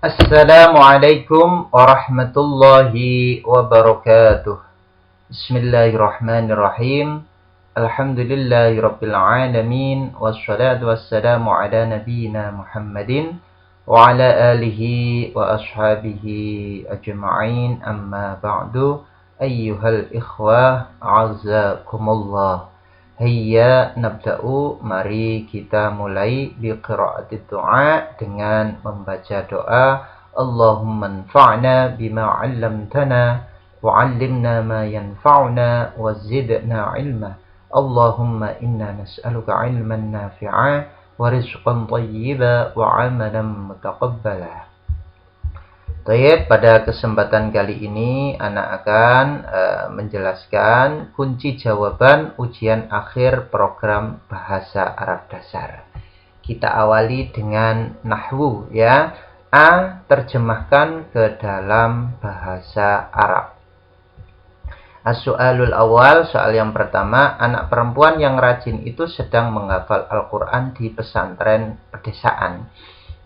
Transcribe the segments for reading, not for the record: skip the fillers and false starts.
Assalamualaikum warahmatullahi wabarakatuh. Bismillahirrahmanirrahim. Alhamdulillahirabbil alamin wassalatu wassalamu ala nabiyyina Muhammadin wa ala alihi wa ashabihi ajma'in. Amma ba'du. Ayyuhal ikhwah, a'azzakumullah. Hayya nabda'u, mari kita mulai biqira'atid du'a dengan membaca doa. Allahumma anfa'na bima 'allamtana wa 'allimna ma yanfa'una wa zidna 'ilma. Allahumma inna nas'aluka 'ilman nafi'a wa rizqan thayyiba wa 'amalan mutaqabbala. Baik, pada kesempatan kali ini anak akan menjelaskan kunci jawaban ujian akhir program Bahasa Arab Dasar. Kita awali dengan nahwu ya. A, terjemahkan ke dalam bahasa Arab. As-su'alul awal, soal yang pertama, anak perempuan yang rajin itu sedang menghafal Al-Quran di pesantren pedesaan.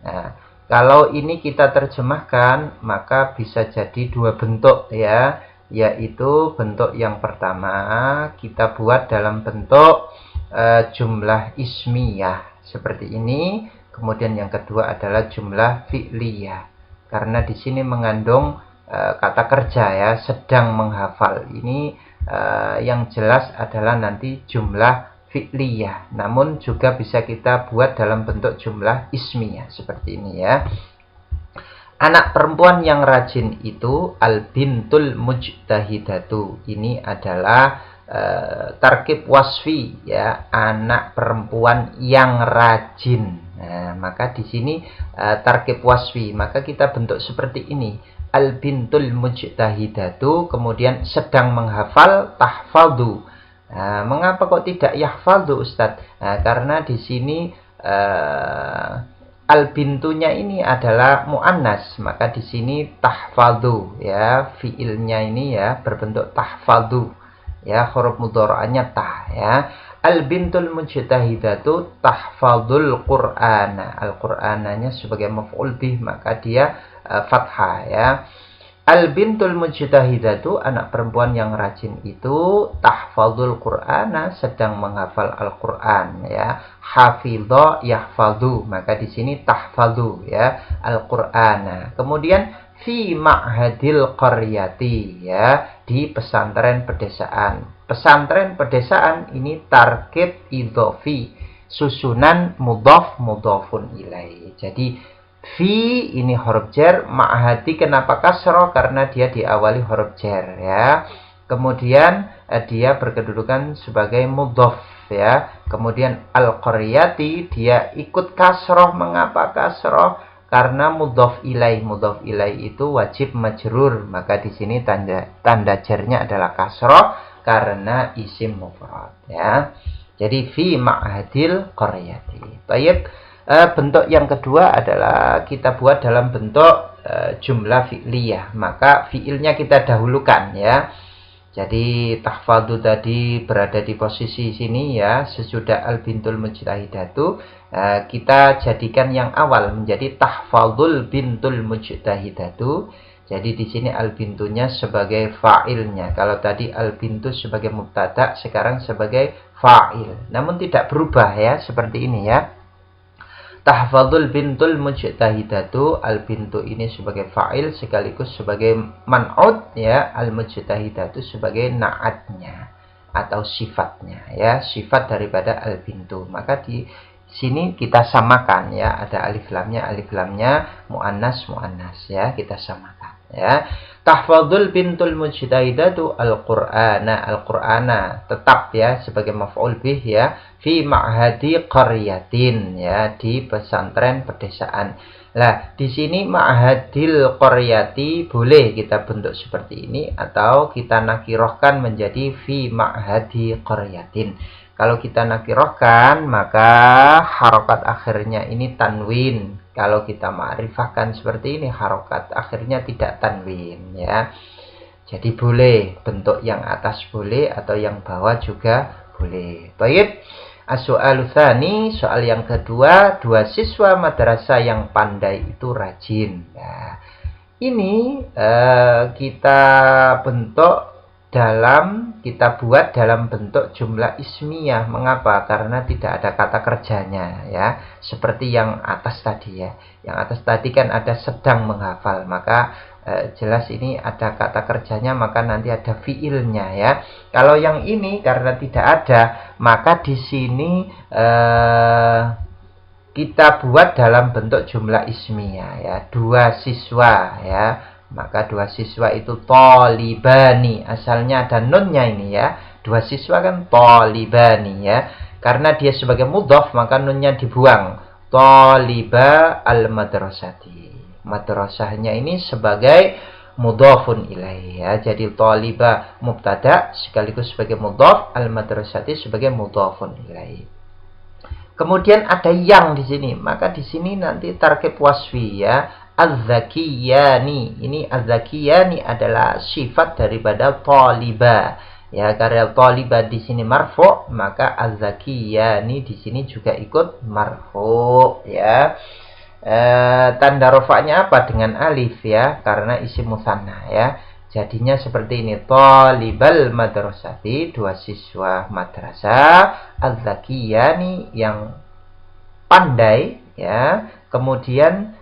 Nah, kalau ini kita terjemahkan, maka bisa jadi dua bentuk ya, yaitu bentuk yang pertama kita buat dalam bentuk jumlah ismiyah seperti ini, kemudian yang kedua adalah jumlah fi'liyah. Karena di sini mengandung kata kerja ya, sedang menghafal. Ini yang jelas adalah nanti jumlah fi'liyah, namun juga bisa kita buat dalam bentuk jumlah ismiyah seperti ini ya. Anak perempuan yang rajin itu al-bintul mujtahidatu. Ini adalah tarkib wasfi ya, anak perempuan yang rajin. Nah, maka di sini tarkib wasfi, maka kita bentuk seperti ini. Al-bintul mujtahidatu, kemudian sedang menghafal, tahfadhu. Nah, mengapa kok tidak yahfadhu Ustadz? Nah, karena di sini al-bintunya ini adalah muannas, maka di sini tahfadhu ya, fiilnya ini ya berbentuk tahfadhu ya, huruf mudhari'anya tah ya. Al-bintul mujtahidatu tahfadhul qur'ana. Al-qur'ananya sebagai maf'ul bih, maka dia fathah ya. Al-bintul mujtahidatu, anak perempuan yang rajin itu tahfadzul qur'ana, sedang menghafal Al-Qur'an ya. Hafidha yahfadhu, maka di sini tahfadhu ya Al-Qur'ana. Kemudian fi ma'hadil qaryati ya, di pesantren pedesaan. Pesantren pedesaan ini tarkib idhofi, susunan mudhaf mudhafun ilaih. Jadi fi ini huruf jar, ma'hadi kenapa kasroh? Karena dia diawali huruf jar ya. Kemudian dia berkedudukan sebagai mudhaf ya. Kemudian al-qaryati dia ikut kasroh. Mengapa kasroh? Karena mudhaf ilaih. Mudhaf ilaih itu wajib majrur, maka di sini tanda jarnya adalah kasroh karena isim mufrad ya. Jadi fi ma'hadil qaryati. Baik. Bentuk yang kedua adalah kita buat dalam bentuk jumlah fi'liyah. Maka fi'ilnya kita dahulukan ya. Jadi tahfadhu tadi berada di posisi sini ya, sesudah al-bintul mujtahidatu. Kita jadikan yang awal menjadi tahfadhul bintul mujtahidatu. Jadi di sini al-bintunya sebagai fa'ilnya. Kalau tadi al-bintu sebagai mubtada, sekarang sebagai fa'il. Namun tidak berubah ya, seperti ini ya. Tahfadzul bintul mujtahidatu, al bintu ini sebagai fa'il sekaligus sebagai man'ud ya, al mujtahidatu sebagai na'atnya atau sifatnya ya, sifat daripada al bintu. Maka di sini kita samakan ya, ada alif lamnya muannas ya, kita samakan ya. Tahfadzul bintul mujtahidatu al-Qur'ana tetap ya sebagai maf'ul bih ya, fi ma'hadi qaryatin ya, di pesantren pedesaan. Lah, di sini ma'hadil qaryati boleh kita bentuk seperti ini atau kita nakirohkan menjadi fi ma'hadi qaryatin. Kalau kita nakirohkan, maka harokat akhirnya ini tanwin. Kalau kita ma'rifahkan seperti ini, harokat akhirnya tidak tanwin ya. Jadi boleh bentuk yang atas boleh atau yang bawah juga boleh. Baik. As-su'alu tsani, soal yang kedua, dua siswa madrasah yang pandai itu rajin. Nah, ini kita buat dalam bentuk jumlah ismiyah. Mengapa? Karena tidak ada kata kerjanya, ya. Seperti yang atas tadi, ya. Yang atas tadi kan ada sedang menghafal, maka jelas ini ada kata kerjanya, maka nanti ada fiilnya, ya. Kalau yang ini karena tidak ada, maka di sini kita buat dalam bentuk jumlah ismiyah, ya. Dua siswa, ya. Maka dua siswa itu tolibani. Asalnya ada nunnya ini, ya. Dua siswa kan tolibani, ya. Karena dia sebagai mudhaf, maka nunnya dibuang. Toliba al-madrasati. Madrasahnya ini sebagai mudhafun ilaih, ya. Jadi toliba mubtada sekaligus sebagai mudhaf, al-madrasati sebagai mudhafun ilaih. Kemudian ada yang di sini, maka di sini nanti tarkib wasfi, ya. Az-zakiyani. Ini az-zakiyani adalah sifat daripada taliba. Ya, karena taliba di sini marfu, maka az-zakiyani di sini juga ikut marfu, ya. Tanda rofaknya apa? Dengan alif, ya, karena isim musanna, ya. Jadinya seperti ini, talibal madrasati, dua siswa madrasah, az-zakiyani yang pandai, ya. Kemudian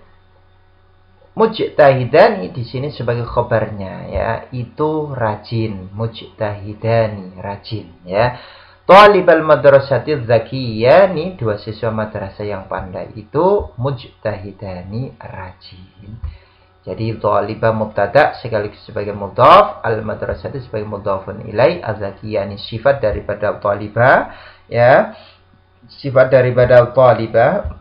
mujtahidani di sini sebagai khobarnya, ya, itu rajin. Mujtahidani rajin, ya. Talibal madrasati zakiyani, dua siswa madrasah yang pandai itu mujtahidani rajin. Jadi talibah mubtada sekaligus sebagai mudhaf, al madrasati sebagai mudhafun ilai, az-zakiyani sifat daripada talibah, ya. Sifat daripada talibah.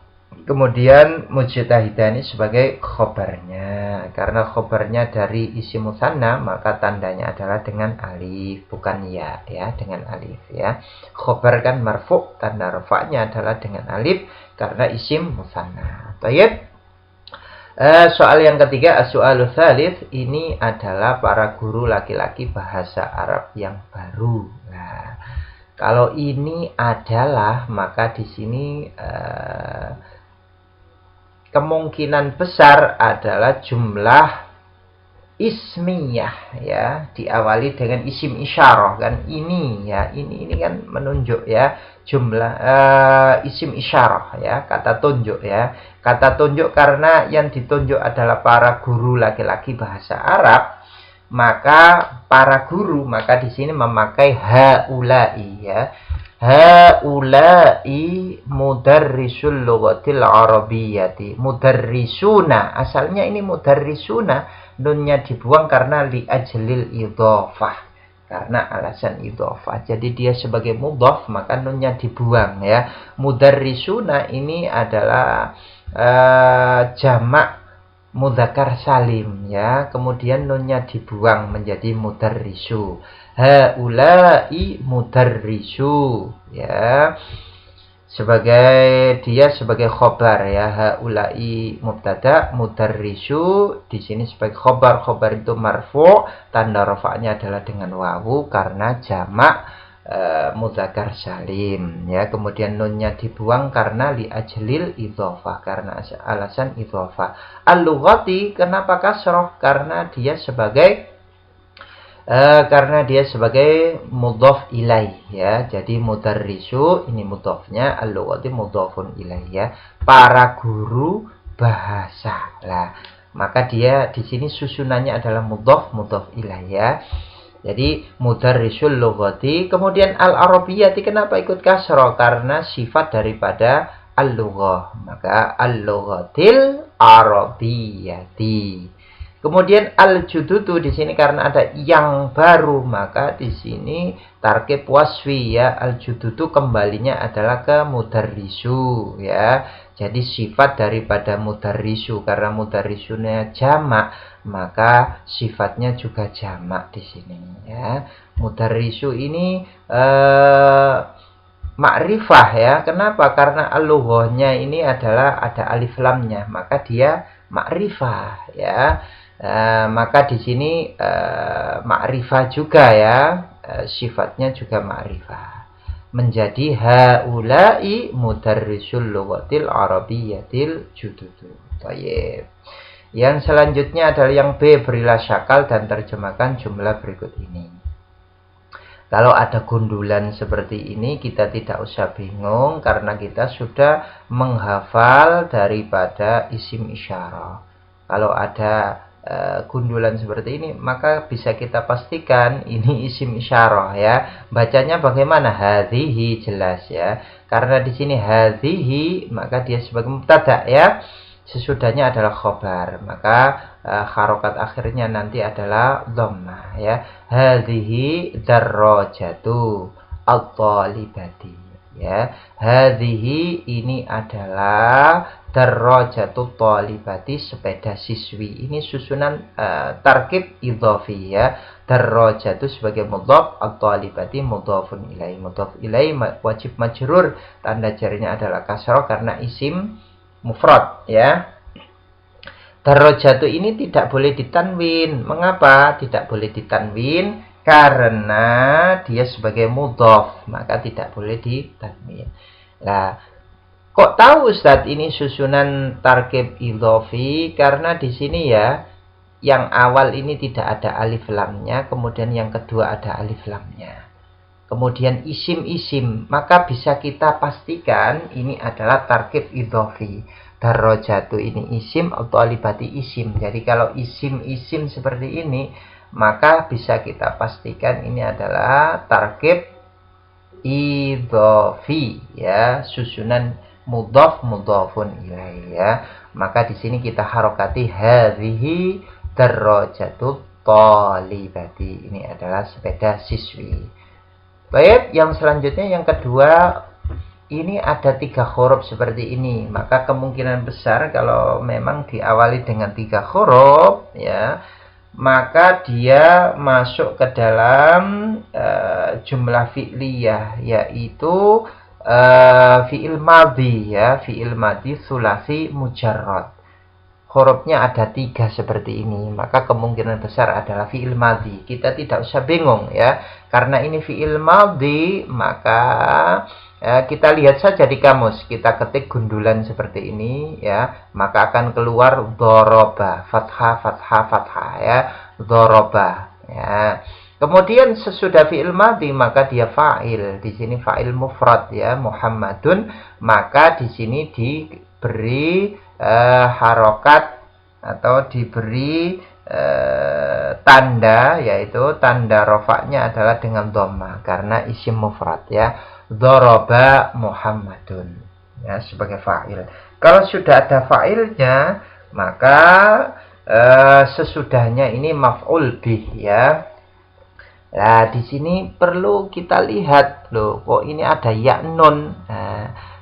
Kemudian mujtahidani sebagai khobarnya. Karena khobarnya dari isim musanna, maka tandanya adalah dengan alif, bukan ya, ya, dengan alif, ya. Khobar kan marfu, tanda rafa'nya adalah dengan alif karena isim musanna. Baik. Soal yang ketiga, as-su'alu tsalits, ini adalah para guru laki-laki bahasa Arab yang baru. Nah, kalau ini adalah, maka di sini kemungkinan besar adalah jumlah ismiyah, ya, diawali dengan isim isyarah, kan ini, ya, ini kan menunjuk, ya, jumlah isim isyarah, ya, kata tunjuk, ya. Kata tunjuk karena yang ditunjuk adalah para guru laki-laki bahasa Arab, maka para guru, maka di sini memakai haulai, ya. Haulai mudarrisul lughatil arabiyyati. Mudarrisuna, asalnya ini mudarrisuna, nunnya dibuang karena li ajlil idhofah, karena alasan idhofah. Jadi dia sebagai mudhaf, maka nunnya dibuang, ya. Mudarrisuna ini adalah jamak mudzakkar salim, ya. Kemudian nunnya dibuang menjadi mudarrisu. Haulai mudarrisu, ya. Dia sebagai khobar, ya. Haulai mubtada, mudarrisu di sini sebagai khobar. Khobar itu marfu, tanda rafa'nya adalah dengan wawu karena jamak mudzakkar salim, ya. Kemudian nunnya dibuang karena li ajlil idhofah, karena alasan idhofah. Al-lughati, kenapa kasroh? Karena dia sebagai mudhaf ilaih, ya. Jadi mudarrisu ini mudhafnya, al-lughati mudhafun ilaih, ya. Para guru bahasa. Lah, maka dia di sini susunannya adalah mudhaf ilaih, ya. Jadi mudarrisul lughati. Kemudian al-arabiyyati, kenapa ikut kasroh? Karena sifat daripada al-lughah, maka al-lughatil arabiyyati. Kemudian al-jududu di sini karena ada yang baru, maka di sini tarkib wasfi, ya. Al-jududu kembalinya adalah ke mudarrisu, ya. Jadi sifat daripada mudarrisu, karena mudarrisunya jamak, maka sifatnya juga jamak di sini, ya. Mudarrisu ini ma'rifah, ya. Kenapa? Karena al-lughahnya ini adalah ada alif lamnya, maka dia ma'rifah, ya. Maka di sini ma'rifah juga, ya. Sifatnya juga ma'rifah. menjadi haula'i mudarrisul lughatil arabiyyatil jududu. Baik. Yang selanjutnya adalah yang B, berilah syakal dan terjemahkan jumlah berikut ini. Kalau ada gundulan seperti ini, kita tidak usah bingung karena kita sudah menghafal daripada isim isyarah. Kalau ada gundulan seperti ini, maka bisa kita pastikan ini isim isyarah ya. Bacanya bagaimana? Hadhihi, jelas ya. Karena di sini hadhihi, maka dia sebagai mubtada ya. Sesudahnya adalah khobar, maka harokat akhirnya nanti adalah dhammah ya. Hadhihi darrajatu at-talibati ya. Hadhihi ini adalah darrajatu talibati, sepeda siswi. Ini susunan tarkib idhafi ya. Darrajatu sebagai mudhaf, at-talibati mudhafun ilaih. Mudhaf ilaih wajib majrur, tanda jarinya adalah kasrah karena isim mufrad ya. Darajatu ini tidak boleh ditanwin. Mengapa tidak boleh ditanwin? Karena dia sebagai mudhaf, maka tidak boleh ditanwin. Nah, kok tahu Ustaz ini susunan tarkib idhafi? Karena di sini ya, yang awal ini tidak ada alif lamnya, kemudian yang kedua ada alif lamnya. Kemudian isim-isim, maka bisa kita pastikan ini adalah tarkib idhafi. Darajatu ini isim, at-talibati isim. Jadi kalau isim-isim seperti ini, maka bisa kita pastikan ini adalah tarkib idhafi ya, susunan mudhaf mudhafun ilaih ya. Maka di sini kita harokati hadhihi darajatu talibati. Ini adalah sepeda siswi. Baik, yang selanjutnya yang kedua, ini ada 3 huruf seperti ini. Maka kemungkinan besar kalau memang diawali dengan 3 huruf ya, maka dia masuk ke dalam jumlah fi'liyah, yaitu fi'il madhi ya, fi'il madhi sulasi mujarrad. Hurufnya ada 3 seperti ini, maka kemungkinan besar adalah fi'il madhi. Kita tidak usah bingung ya, karena ini fi'il madhi, maka kita lihat saja di kamus, kita ketik gundulan seperti ini ya, maka akan keluar dhoroba, fathah fathah fathah ya, dhoroba ya. Kemudian sesudah fi'il madhi maka dia fa'il. Di sini fa'il mufrad ya, Muhammadun, maka di sini diberi harokat atau diberi tanda, yaitu tanda rofaknya adalah dengan dhammah karena isim mufrad ya. Dhoroba Muhammadun ya, sebagai fa'il. Kalau sudah ada fa'ilnya, maka sesudahnya ini maf'ul bih ya. Nah, di sini perlu kita lihat loh, kok ini ada ya nun.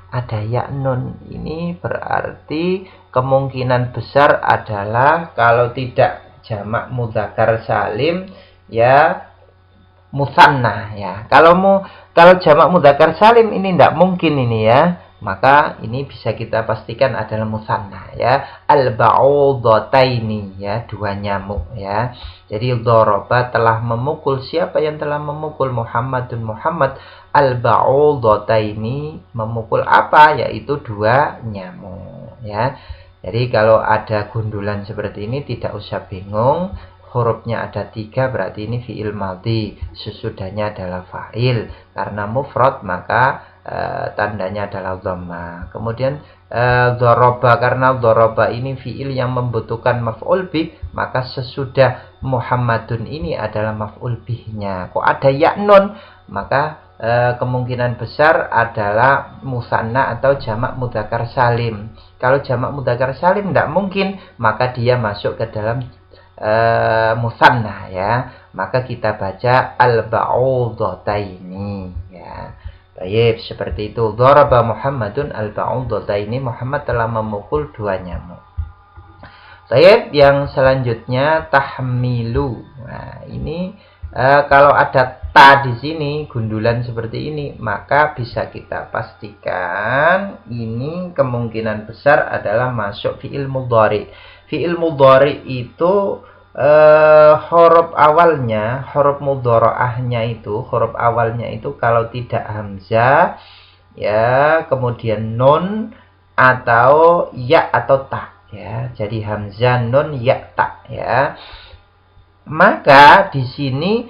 Ada ya nun. Ini berarti kemungkinan besar adalah kalau tidak jamak mudzakkar salim ya, musanna ya. Kalau jamak mudzakkar salim ini tidak mungkin ini ya, maka ini bisa kita pastikan adalah musanna ya. Al-ba'udataini ya, 2 nyamuk ya. Jadi dhoroba telah memukul. Siapa yang telah memukul? Muhammadun, Muhammad. Al-ba'udataini memukul apa? Yaitu 2 nyamuk ya. Jadi kalau ada gundulan seperti ini tidak usah bingung. Hurufnya ada 3, berarti ini fi'il madhi, sesudahnya adalah fa'il. Karena mufrad maka tandanya adalah dhammah. Kemudian dhoroba, karena dhoroba ini fi'il yang membutuhkan maf'ul bih, maka sesudah Muhammadun ini adalah maf'ul bihnya. Kok ada ya nun, maka kemungkinan besar adalah musanna atau jamak mudzakkar salim. Kalau jamak mudzakkar salim tidak mungkin, maka dia masuk ke dalam musanna ya, maka kita baca al-ba'udataini ya. Baik, seperti itu. Dharaba Muhammadun al-ba'udataini, Muhammad telah memukul 2 nyamuk. Baik, yang selanjutnya tahmilu. Nah, ini kalau ada ta di sini, gundulan seperti ini, maka bisa kita pastikan ini kemungkinan besar adalah masuk fi'il mudhari. Fi'il mudhari itu huruf awalnya, huruf mudharaahnya itu, huruf awalnya itu kalau tidak hamzah ya, kemudian nun atau ya atau ta ya. Jadi hamzah, nun, ya, ta ya. Maka di sini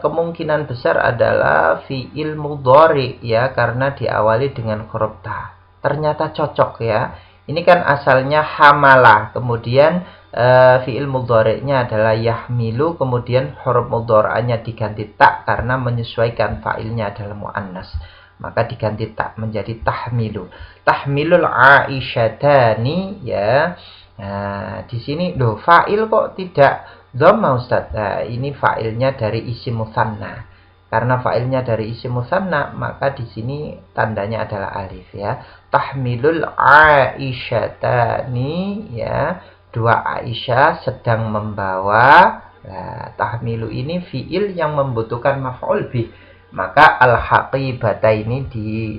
kemungkinan besar adalah fi'il mudhari ya, karena diawali dengan huruf ta. Ternyata cocok ya. Ini kan asalnya hamalah, kemudian fi'il mudhari'nya adalah yahmilu, kemudian huruf mudhari'nya diganti ta karena menyesuaikan fa'ilnya adalah muannas. Maka diganti ta menjadi tahmilu. Tahmilul aisyatani ya. Nah, di sini loh fa'il kok tidak dhamma Ustaz. Nah, ini fa'ilnya dari isim musanna. Karena fa'ilnya dari isim musanna, maka di sini tandanya adalah alif ya. Tahmilul aisyatani ya. Dua Aisyah sedang membawa. Nah, tahmilu ini fi'il yang membutuhkan maf'ul bih. Maka al-haqibata ini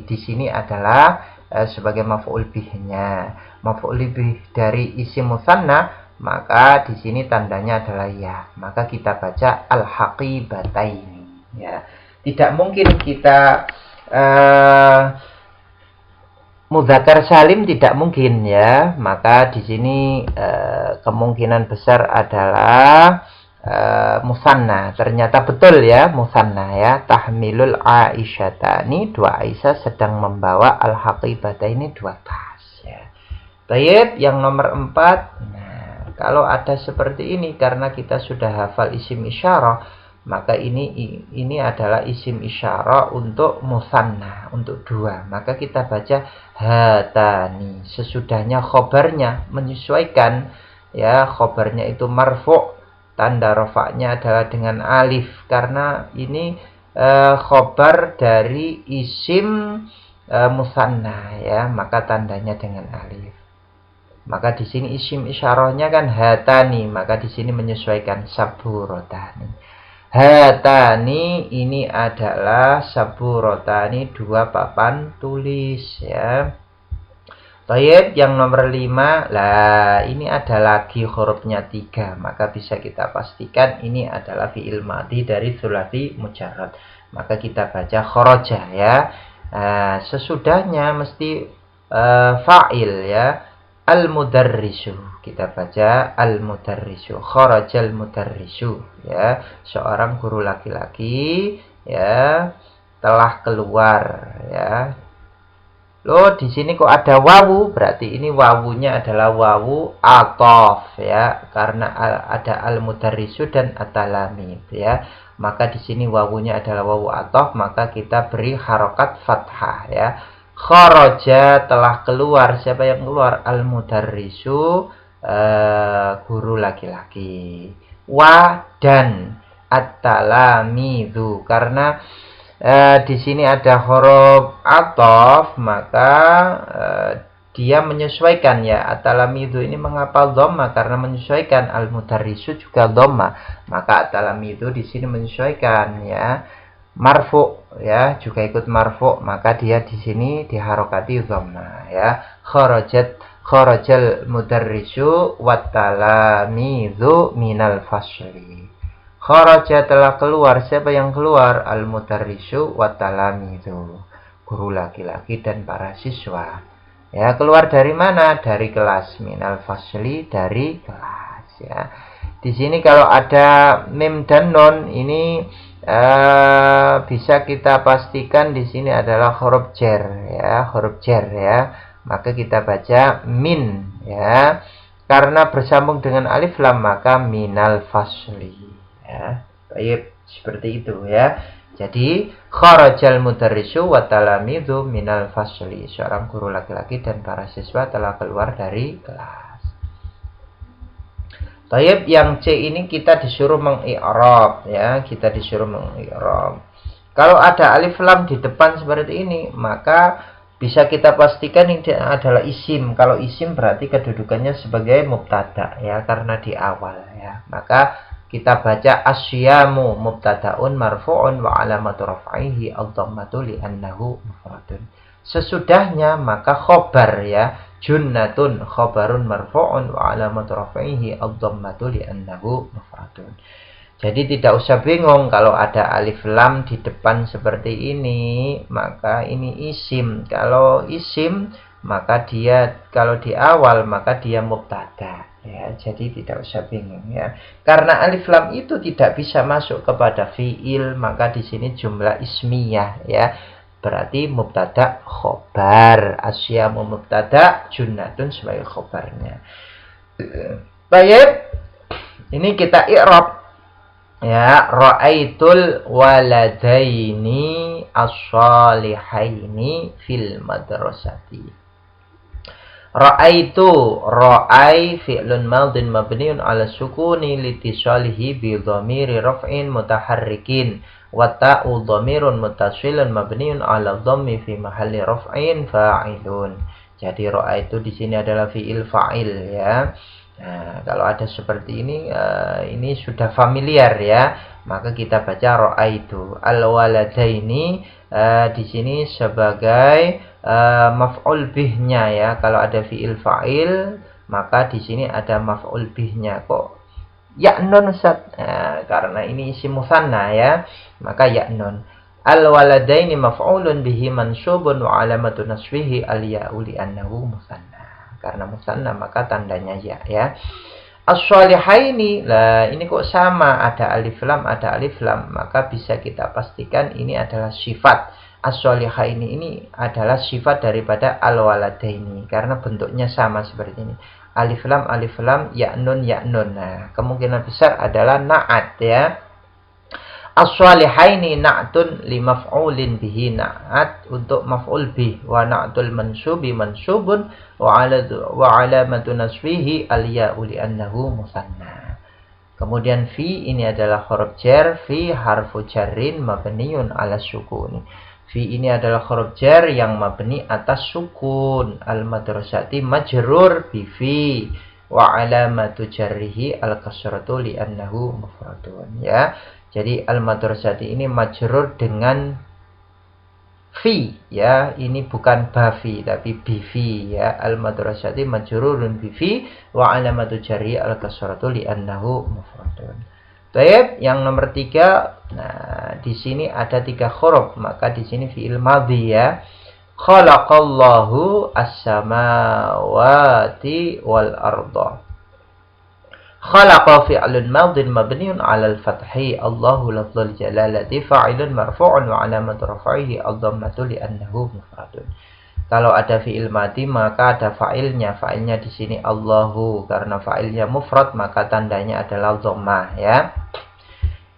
di sini adalah sebagai maf'ul bihnya. Maf'ul bih dari isim musanna, maka di sini tandanya adalah ya. Maka kita baca al-haqibata ini ya. Tidak mungkin kita mudzakkar salim, tidak mungkin ya. Maka di sini kemungkinan besar adalah musanna. Ternyata betul ya, musanna ya. Tahmilul aisyatani, dua Aisyah sedang membawa, al-haqibata ini dua tas ya. Baik, yang nomor 4. Nah, kalau ada seperti ini karena kita sudah hafal isim isyarah, maka ini adalah isim isyarah untuk musanna, untuk dua. Maka kita baca hatani. Sesudahnya khobarnya menyesuaikan ya, khobarnya itu marfu', tanda rafa'nya adalah dengan alif karena ini khobar dari isim musanna ya, maka tandanya dengan alif. Maka di sini isim isyarahnya kan hatani, maka di sini menyesuaikan saburotani. Hatani ini adalah saburotani, dua papan tulis ya. Baik, yang nomor 5. Lah, ini ada lagi hurufnya 3. Maka bisa kita pastikan ini adalah fi'il madhi dari tsulats mujarrad. Maka kita baca kharaja ya. Nah, sesudahnya mesti fa'il ya. Al-mudarrisu. Kita baca al-mudarrisu. Kharajal mudarrisu ya. Seorang guru laki-laki ya telah keluar ya. Loh, di sini kok ada wawu? Berarti ini wawunya adalah wawu athof ya, karena ada al-mudarrisu dan at-talamid ya. Maka di sini wawunya adalah wawu athof, maka kita beri harokat fathah ya. Kharaja, telah keluar. Siapa yang keluar? Al-mudarrisu, guru laki-laki. Wa dan at-talamidu, karena di sini ada huruf athof, maka dia menyesuaikan ya. At-talamidu ini mengapa dhamma? Karena menyesuaikan. Al-mudarrisu juga dhamma, maka at-talamidu di sini menyesuaikan ya. Marfu ya, juga ikut marfu, maka dia di sini diharokati dhamma ya. Kharajal mudarrisu wat talamidu minal fasli. Kharaja, telah keluar. Siapa yang keluar? Al-mudarrisu wa talamidu, guru laki-laki dan para siswa. Ya, keluar dari mana? Dari kelas. Minal fasli, dari kelas ya. Di sini kalau ada mim dan nun ini bisa kita pastikan di sini adalah huruf jar ya, huruf jar ya. Maka kita baca min ya. Karena bersambung dengan alif lam, maka minal fasli. Ya, baik, seperti itu ya. Jadi kharajal mudarrisu wa talamidu minal fasli. Seorang guru laki-laki dan para siswa telah keluar dari kelas. Baik, yang C ini kita disuruh mengi'rab ya, kita disuruh mengi'rab. Kalau ada alif lam di depan seperti ini, maka bisa kita pastikan ini adalah isim. Kalau isim berarti kedudukannya sebagai mubtada ya, karena di awal ya. Maka kita baca asyamu mubtadaun marfu'un wa alamatu raf'ihi ad-dhammatu li'annahu mufradun. Sesudahnya maka khobar ya, junnatun khobarun marfu'un wa alamatu raf'ihi ad-dhammatu li'annahu mufradun. Jadi tidak usah bingung kalau ada alif lam di depan seperti ini, maka ini isim. Kalau isim maka dia kalau di awal maka dia mubtada ya. Jadi tidak usah bingung ya. Karena alif lam itu tidak bisa masuk kepada fiil, maka di sini jumlah ismiyah ya. Berarti mubtada khobar, asyamu mubtada, junnatun sebagai khobarnya. Baik, ini kita i'rab. Ya, ra'aitul waladaini as-shalihaini fil madrasati. Ra'aitu, ra'ai fi'lun madin mabniun ala sukuni litisalihi bi dhamiri raf'in mutaharrikin wa ta'u dhamirun muttasilun mabniun ala dhammi fi mahalli raf'in fa'ilun. Jadi ra'aitu di sini adalah fi'il fa'il ya. Nah, kalau ada seperti ini sudah familiar ya, maka kita baca ra'aitu. Al-waladaini di sini sebagai maf'ul bihnya ya. Kalau ada fi'il fa'il, maka di sini ada maf'ul bihnya. Kok ya'nun Ustaz? Karena ini isim musanna ya, maka ya'nun. Al-waladaini maf'ulun bihi mansubun wa alamatu nasbihi al-ya'u li'annahu musanna. Karena musanna maka tandanya ya. As-shalihaini, lah ini kok sama, ada alif lam, maka bisa kita pastikan ini adalah sifat. As-shalihaini ini adalah sifat daripada al-waladaini karena bentuknya sama seperti ini. Alif lam, ya'nun. Nah, kemungkinan besar adalah na'at ya. As-shalihaini na'tun li maf'ulin bihi, na'at untuk maf'ul bih, wa na'tul mansubi mansubun wa alamatu nasbihi al-ya'u li'annahu musanna. Kemudian fi ini adalah huruf jar, fi harfu jarrin mabniun ala sukun. Fi ini adalah huruf jar yang mabni atas sukun. Al-madrasati majrur bi fi wa alamatu jarrihi al-kasratu li'annahu mufradun ya. Jadi al-madrasati ini majrur dengan fi ya, ini bukan bafi tapi bifi ya. Al-madrasati majrurun bifi wa alamatu jarri al-kasratu li'annahu mufradun. Baik, yang nomor 3. Nah, di sini ada 3 huruf, maka di sini fi'il madhi ya. Khalaqallahu as-samawati wal arda. Khalaqa fi'lun madin mabniun 'ala al-fathi, Allahu lafzul jalalati fa'ilun marfu'un wa 'alamatu raf'ihi ad-dhammatu li'annahu mufradun. Kalau ada fi'il madhi maka ada fa'ilnya. Fa'ilnya di sini Allahu, karena fa'ilnya mufrad maka tandanya adalah dhammah ya.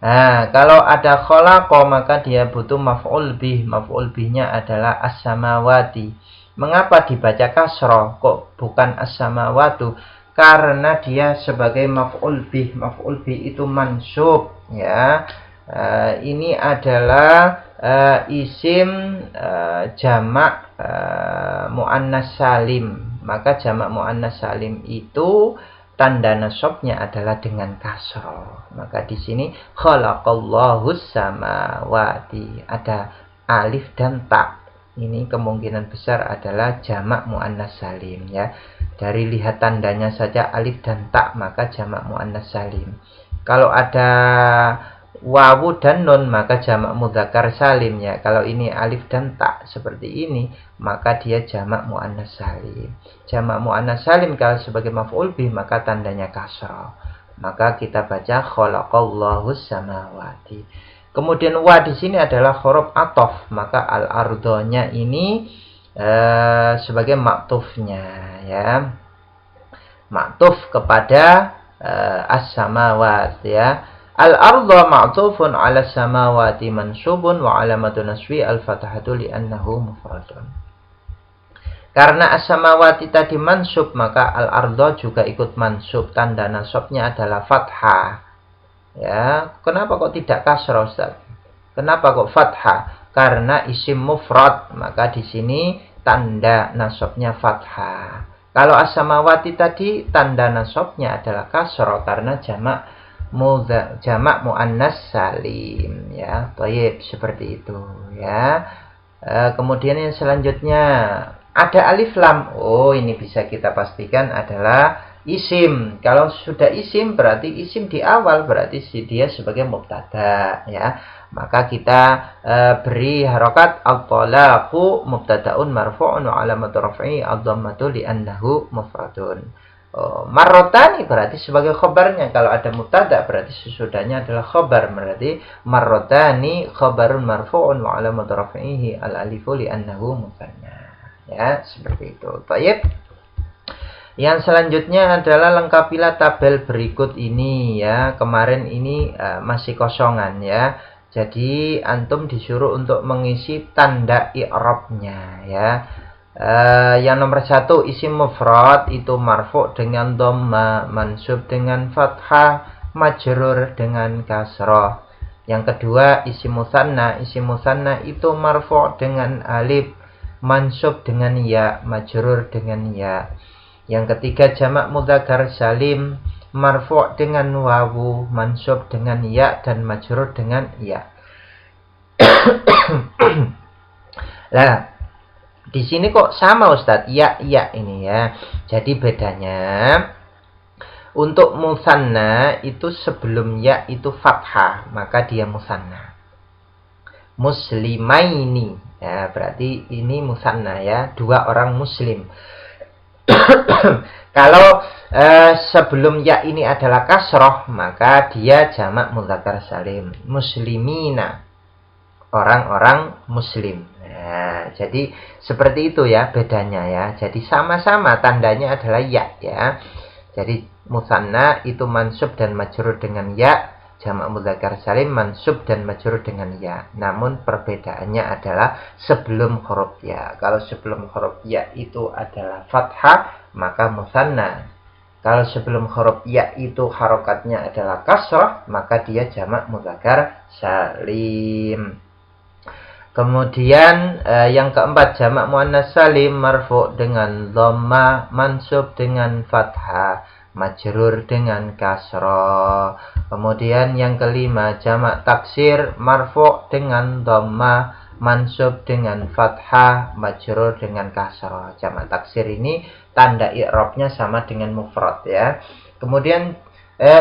Nah, kalau ada khalaqa maka dia butuh maf'ul bih. Maf'ul bihnya adalah as-samawati. Mengapa dibaca kasrah kok bukan as-samawatu? Karena dia sebagai maf'ul bih. Maf'ul bih itu mansub ya. Ini adalah isim jamak muannas salim. Maka jamak muannas salim itu tanda nasabnya adalah dengan kasrah. Maka di sini khalaqallahu samawati, ada alif dan ta. Ini kemungkinan besar adalah jamak muannas salim ya. Dari lihat tandanya saja alif dan ta maka jamak muannas salim. Kalau ada wawu dan nun maka jamak mudzakkar salim ya. Kalau ini alif dan ta seperti ini maka dia jamak muannas salim. Jamak muannas salim kalau sebagai maf'ul bih maka tandanya kasrah. Maka kita baca khalaqallahu samawati. Kemudian wa di sini adalah huruf athof, maka al-ardonya ini sebagai maktufnya ya. Maktuf kepada as-samawat ya. Al-ardha ma'tufun 'ala samawati mansubun wa 'alamatu nasbi al-fathatu li'annahu mufradun. Karena as-samawati tadi mansub maka al-ardha juga ikut mansub, tanda nasabnya adalah fathah. Ya, kenapa kok tidak kasrah Ustaz? Kenapa kok fathah? Karena isim mufrad, maka di sini tanda nasabnya fathah. Kalau as-samawati tadi tanda nasabnya adalah kasrah karena jamak muannas salim ya. Baik, seperti itu ya. Kemudian yang selanjutnya ada alif lam. Oh, ini bisa kita pastikan adalah isim. Kalau sudah isim berarti isim di awal, berarti dia sebagai mubtada ya. Maka kita beri harokat at-talaqu mubtadaun marfu'un wa alamatu raf'i ad-dhammatu li'annahu mufradun. Marrotani berarti sebagai khobarnya. Kalau ada mubtada berarti sesudahnya adalah khobar. Berarti marrotani khobarun marfu'un wa alamatu raf'ihi al-alifu li'annahu musanna. Ya, seperti itu. Baik. Yang selanjutnya adalah lengkapilah tabel berikut ini ya. Kemarin ini masih kosongan ya. Jadi antum disuruh untuk mengisi tanda i'rabnya ya. Yang nomor 1 isim mufrad itu marfu' dengan dhamma, mansub dengan fathah, majrur dengan kasrah. Yang kedua isim musanna itu marfu' dengan alif, mansub dengan ya, majrur dengan ya. Yang ketiga jamak mudzakkar salim marfu' dengan wawu, mansub dengan ya dan majrur dengan ya. Nah, di sini kok sama Ustadz? Ya ini ya. Jadi bedanya untuk musanna itu sebelum ya itu fathah, maka dia musanna. Muslimaini ya, berarti ini musanna ya, 2 orang muslim. Kalau sebelum ya ini adalah kasroh, maka dia jamak mudzakkar salim. Muslimina, orang-orang muslim. Nah, jadi seperti itu ya bedanya ya. Jadi sama-sama tandanya adalah ya ya. Jadi musanna itu mansub dan majrur dengan ya, jamak mudzakkar salim mansub dan majrur dengan ya. Namun perbedaannya adalah sebelum huruf ya. Kalau sebelum huruf ya itu adalah fathah, maka musanna. Kalau sebelum huruf ya itu harokatnya adalah kasrah, maka dia jamak mudzakkar salim. Kemudian yang keempat jamak muannas salim marfu' dengan dhamma, mansub dengan fathah, majrur dengan kasrah. Kemudian yang kelima jamak taksir marfu' dengan dhamma, mansub dengan fathah, majrur dengan kasrah. Jamak taksir ini tanda i'rabnya sama dengan mufrad ya. Kemudian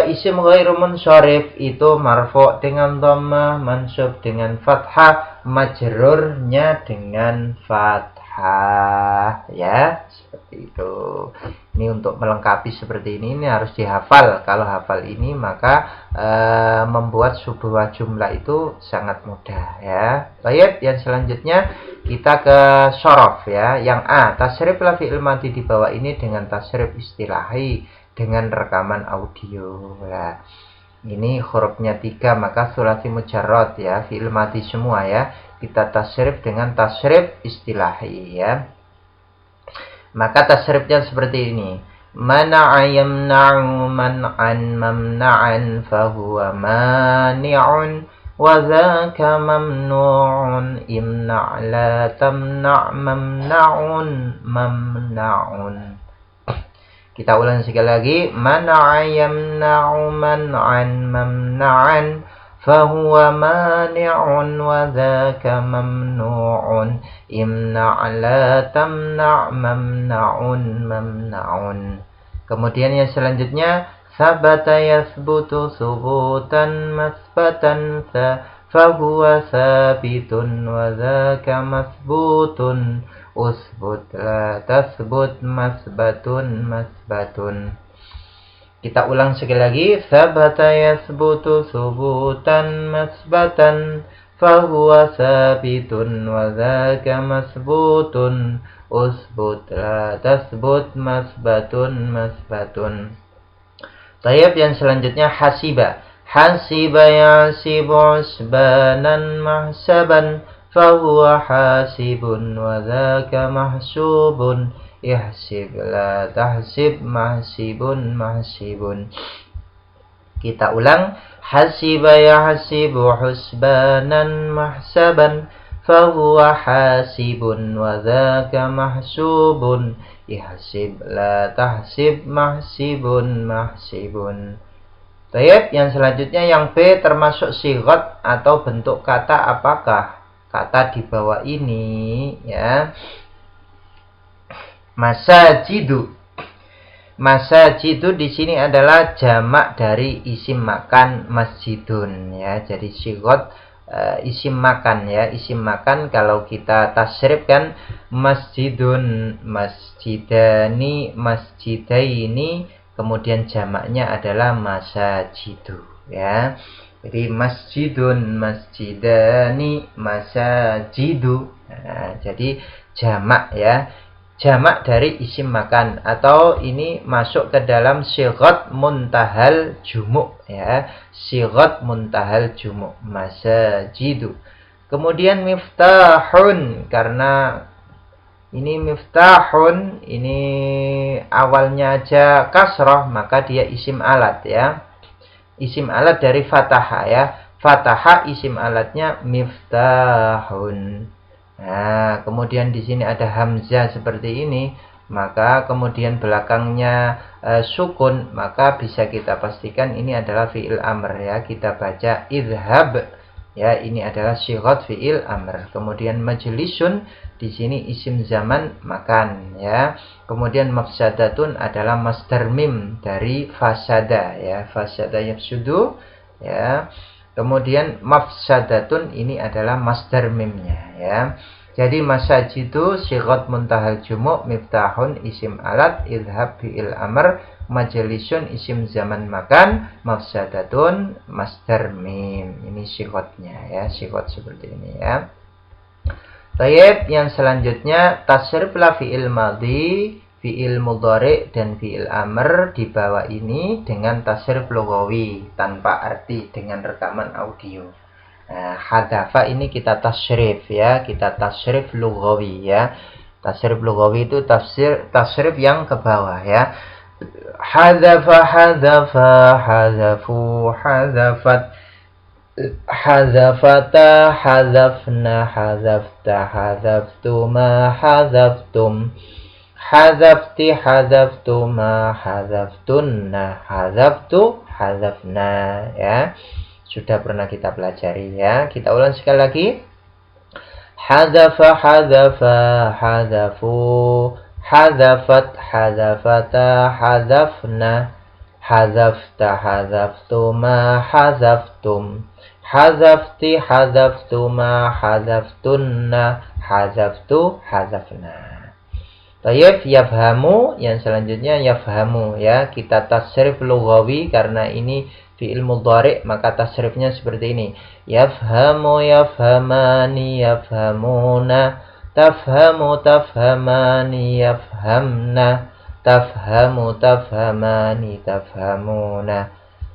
isim ghairu munsharif itu marfu' dengan dhamma, mansub dengan fathah, majrurnya dengan fathah ya, seperti itu. Ini untuk melengkapi seperti ini harus dihafal. Kalau hafal ini maka membuat sebuah jumlah itu sangat mudah ya. Baik, yang selanjutnya kita ke syaraf ya. Yang A, tasrif la fi'il madhi di bawah ini dengan tasrif istilahi dengan rekaman audio. Nah, ini hurufnya 3 maka sulasi mujarrad ya, fi'il madhi semua ya. Kita tasrif dengan tasrif istilahi ya. Maka tasrifnya seperti ini. Mana'a yamna'u man'an mamna'an fahuwa mani'un wa dzaka mamnu'un imna' la tamna' mamna'un mamna'un. Kita ulang sekali lagi. Mana'a yamna'u man'an mamna'an fahuwa mani'un wa dzaka mamnu'un imna' la tamna' mamna'un mamna'un. Kemudian yang selanjutnya sabata yathbutu subutan masbatan fahuwa sabitun wa dzaka masbutun usbut la tasbut masbatun masbatun. Kita ulang sekali lagi. Sabata yasbutu subutan masbatan fahuwa sabitun wa dzaka masbutun usbut la tasbut masbatun masbatun. Tayyib, yang selanjutnya hasiba. Hasiba yasibu usbanan mahsaban fahuwa hasibun wa dzaka mahsubun ihsib la tahsib mahsibun mahsibun. Kita ulang. Hasiba yahsibu husbanan mahsaban fahuwa hasibun wa dzaka mahsubun ihsib la tahsib mahsibun mahsibun. Baik, yang selanjutnya yang B termasuk sighat atau bentuk kata apakah? kata di bawah ini ya. Masajidu. Masajidu di sini adalah jamak dari isim makan masjidun ya. Jadi sigot isim makan ya. Isim makan kalau kita tasrif kan masjidun, masjidani, masjidaini, kemudian jamaknya adalah masajidu ya. Jadi masjidun, masjidani, masajidu. Nah, jadi jamak ya. Jamak dari isim makan, atau ini masuk ke dalam sighat muntahal jumuk ya. Sighat muntahal jumuk, masajidu. Kemudian miftahun, karena ini miftahun, ini awalnya aja kasroh, maka dia isim alat ya. Isim alat dari fataha ya. Fataha isim alatnya miftahun. Nah, kemudian di sini ada hamzah seperti ini, maka kemudian belakangnya sukun, maka bisa kita pastikan ini adalah fi'il amr ya. Kita baca idhab ya, ini adalah sighat fi'il amr. Kemudian majlisun di sini isim zaman makan ya. Kemudian mafsadatun adalah masdar mim dari fasada ya. Fasada yafsudu ya. Kemudian mafsadatun ini adalah masdar mimnya ya. Jadi masajidu sighat muntahal jumuk, miftahun isim alat, idhab fi'il amr, majlisun isim zaman makan, mafsadatun masdar mim. Ini sighatnya ya, sighat seperti ini ya. Tayyib, yang selanjutnya tasrif la fi'il madhi, fi'il mudhari dan fi'il amr di bawah ini dengan tasrif lughawi tanpa arti dengan rekaman audio. Nah, hadafa ini kita tasrif ya, kita tasrif lughawi ya. Tasrif lughawi itu tasrif yang ke bawah ya. Hadafa, hadafa, hadafu, hadafat, hadafata, hadafna, hadafta, hadaftuma, hadaftum, hadafti, hadaftuma, hadaftunna, hadaftu, hadafna ya. Sudah pernah kita pelajari ya. Kita ulang sekali lagi. Hadafa, hadafa, hadafu, hadafat, hadafata, hadafna, hadafta, hadaftuma, hadaftum, hadafti, hadaftuma, hadaftunna, hadaftu, hadafna. Tayyib, yafhamu, yang selanjutnya yafhamu ya. Kita tasrif lughawi karena ini fi'il mudhari, maka tasrifnya seperti ini. Yafhamu, yafhamani, yafhamuna, tafhamu, tafhamani, yafhamna, tafhamu, tafhamani, tafhamuna,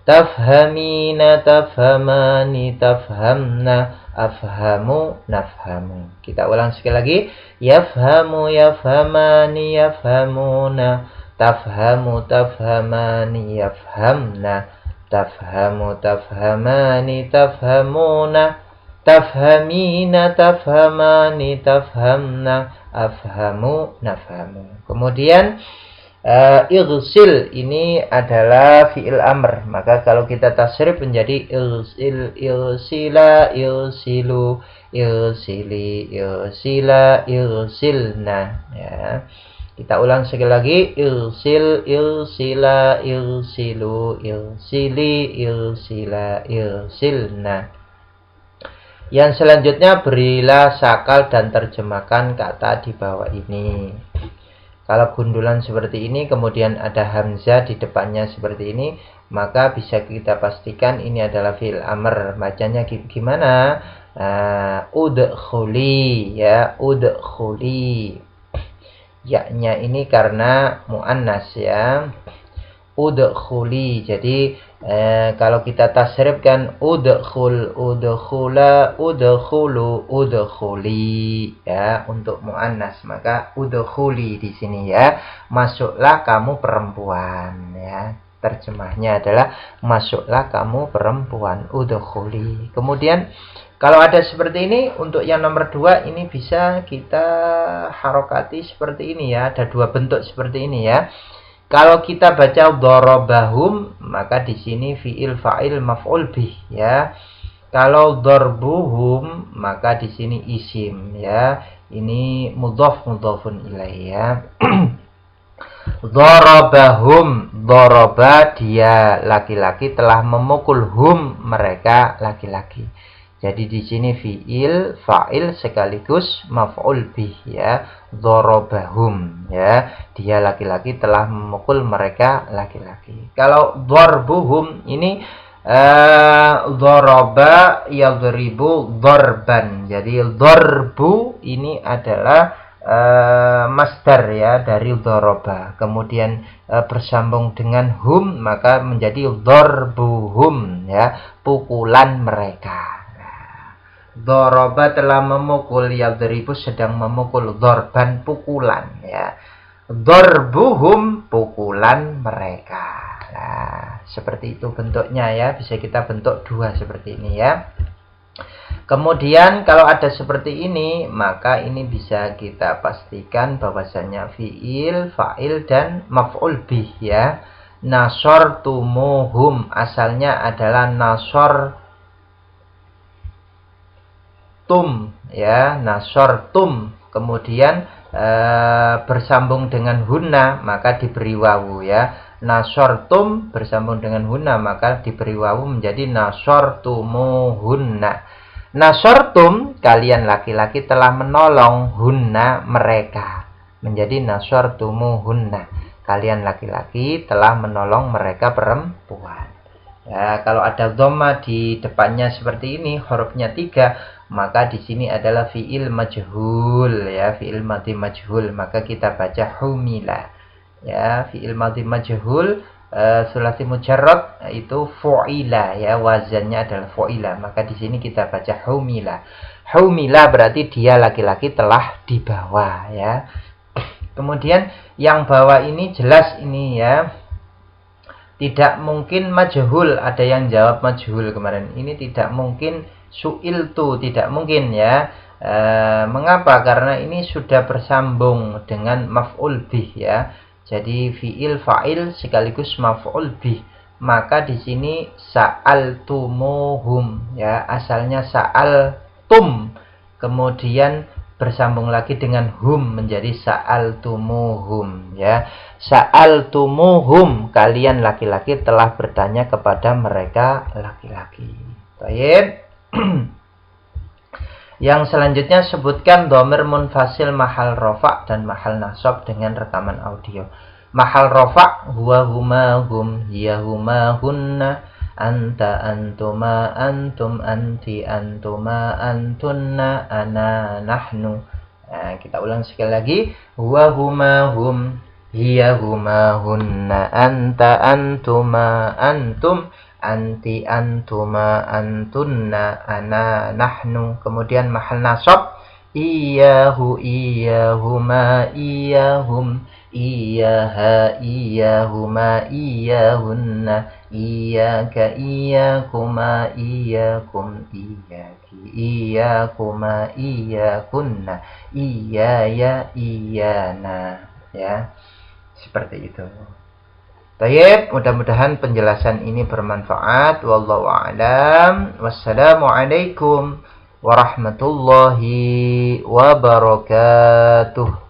tafhamina, tafhamani, tafhamna, afhamu, nafhamu. Kita ulang sekali lagi. Yafhamu, yafhamani, yafhamuna, tafhamu, tafhamani, yafhamna, tafhamu, tafhamani, tafhamuna, tafhamina, tafhamani, tafhamna, afhamu, nafhamu. Kemudian irsil ini adalah fi'il amr, maka kalau kita tasrif menjadi irsil, irsila, irsilu, irsili, irsila, irsilna ya. Kita ulang sekali lagi. Irsil, irsila, irsilu, irsili, irsila, irsilna. Yang selanjutnya berilah sakal dan terjemahkan kata di bawah ini. Kalau gundulan seperti ini kemudian ada hamzah di depannya seperti ini, maka bisa kita pastikan ini adalah fi'il amr. Bacanya gimana? Udkhuli ya, udkhuli. Ya-nya ini karena muannas ya. Udkhuli. Jadi kalau kita tasrifkan udkhul, udkhula, udkhulu, udkhuli ya untuk muannas, maka udkhuli di sini ya. Masuklah kamu perempuan ya. Terjemahnya adalah masuklah kamu perempuan, udkhuli. Kemudian kalau ada seperti ini, untuk yang nomor 2 ini bisa kita harokati seperti ini ya. Ada 2 bentuk seperti ini ya. Kalau kita baca darabahum, maka di sini fi'il fa'il maf'ul bih ya. Kalau darbuhum maka di sini isim ya. Ini mudhafun ilaih ya. Darabahum, daraba dia laki-laki telah memukul hum mereka laki-laki. Jadi di sini fiil, fa'il sekaligus maf'ul bih ya. Darabahum ya. Dia laki-laki telah memukul mereka laki-laki. Kalau darbuhum ini daraba yadribu darban. Jadi darbu ini adalah masdar ya dari daraba. Kemudian bersambung dengan hum maka menjadi darbuhum ya, pukulan mereka. Daraba telah memukul, yadribu sedang memukul, darban pukulan ya. Darbuhum pukulan mereka. Nah, seperti itu bentuknya ya. Bisa kita bentuk dua seperti ini ya. Kemudian kalau ada seperti ini, maka ini bisa kita pastikan bahwasanya fiil, fa'il dan maf'ul bih ya. Nasartumuhum asalnya adalah nasartum ya, nasartum. Kemudian bersambung dengan hunna maka diberi wawu ya. Nasartum bersambung dengan hunna maka diberi wawu menjadi nasartumuhunna. Nasartum kalian laki-laki telah menolong hunna mereka, menjadi nasartumuhunna. Kalian laki-laki telah menolong mereka perempuan. Ya, kalau ada dhamma di depannya seperti ini, hurufnya 3, maka di sini adalah fiil majhul ya, fiil madhi majhul, maka kita baca humila. Ya, fiil madhi majhul sulasi mujarrad itu fu'ila ya, wazannya adalah fu'ila, maka di sini kita baca humila. Humila berarti dia laki-laki telah dibawa ya. Kemudian yang bawa ini jelas ini ya, tidak mungkin majhul. Ada yang jawab majhul kemarin, ini tidak mungkin su'iltu, tidak mungkin ya. Mengapa? Karena ini sudah bersambung dengan maf'ul bih ya. Jadi fiil, fa'il sekaligus maf'ul bih. Maka di sini sa'altumuhum ya, asalnya sa'altum. Kemudian bersambung lagi dengan hum menjadi sa'altumuhum ya. Sa'altumuhum kalian laki-laki telah bertanya kepada mereka laki-laki. Baik. Yang selanjutnya sebutkan dhamir munfasil mahal rafa' dan mahal nasab dengan rekaman audio. Mahal rafa' huwa huma hum, hiya huma hunna, anta antuma antum, anti antuma antunna, ana nahnu. Nah, kita ulang sekali lagi. Huwa huma hum, hiya huma hunna, anta antuma antum, anti antuma antunna, ana nahnu. Kemudian mahal nasab iyahu iyahuma iyahum, iyaha iyahuma iyahunna, iyaka iyakuma iyakum, iyaki iyakuma iyakunna, iyaya iyana ya. Seperti itu. Baik, mudah-mudahan penjelasan ini bermanfaat. Wallahu a'lam. Wassalamualaikum warahmatullahi wabarakatuh.